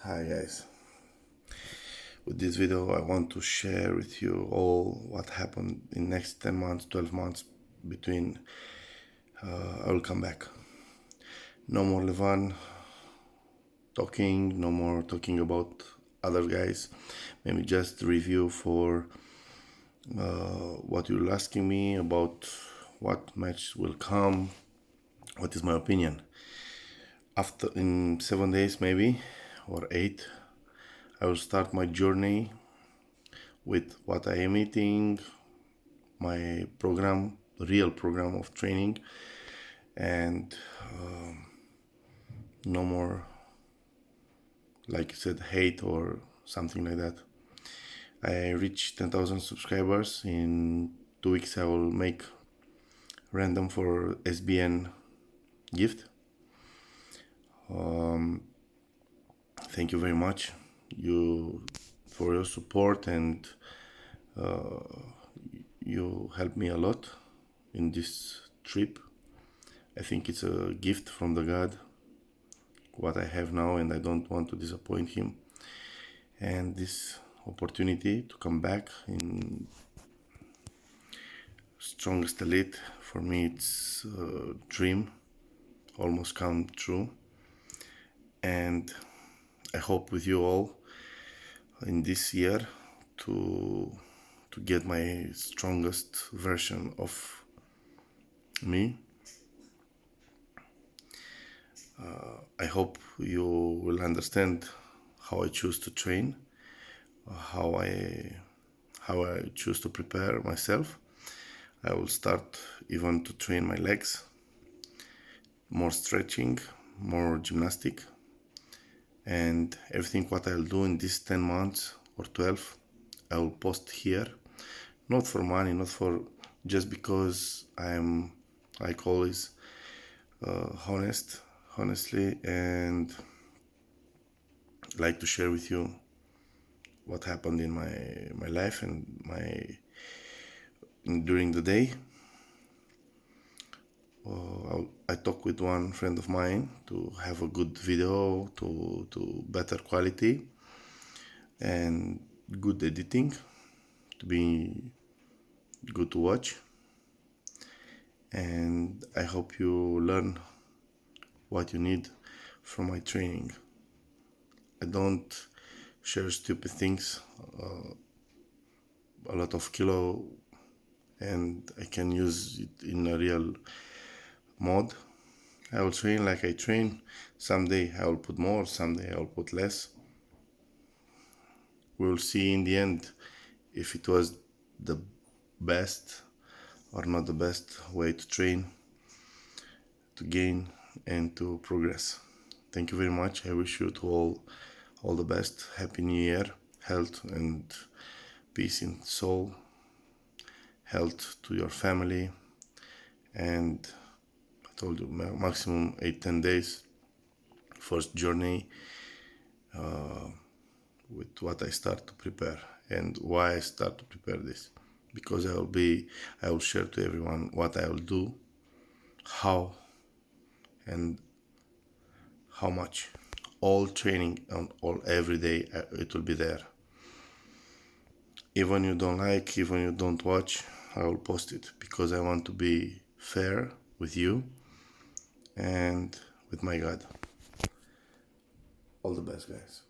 Hi guys, with this video I want to share with you all what happened in next 10 months, 12 months between I will come back. No more Levan talking, no more talking about other guys, maybe just review for what you're asking me about what match will come, what is my opinion. After in 7 days maybe, or 8, I will start my journey with what I am eating, my program, real program of training, and no more, like you said, hate or something like that. I reached 10,000 subscribers. In 2 weeks I will make random for SBN gift. Thank you very much for your support, and you helped me a lot in this trip. I think it's a gift from the God, what I have now, and I don't want to disappoint him. And this opportunity to come back in strongest elite, for me it's a dream almost come true. And I hope with you all in this year to get my strongest version of me. I hope you will understand how I choose to train, how I choose to prepare myself. I will start even to train my legs, more stretching, more gymnastic, and everything what I'll do in these 10 months or 12, I will post here, not for money, not for just because I'm like always honestly, and like to share with you what happened in my life and during the day. I talked with one friend of mine to have a good video, to better quality and good editing, to be good to watch. And I hope you learn what you need from my training. I don't share stupid things, a lot of kilo, and I can use it in a real mode. I will train like I train. Someday I will put more, someday I will put less. We will see in the end if it was the best or not the best way to train, to gain and to progress. Thank you very much. I wish you to all the best. Happy New Year, health and peace in soul, health to your family, and I told you maximum 8-10 days first journey with what I start to prepare. And why I start to prepare this, because I will share to everyone what I will do, how and how much. All training and all every day it will be there. Even you don't like, even you don't watch, I will post it because I want to be fair with you and with my God. All the best, guys.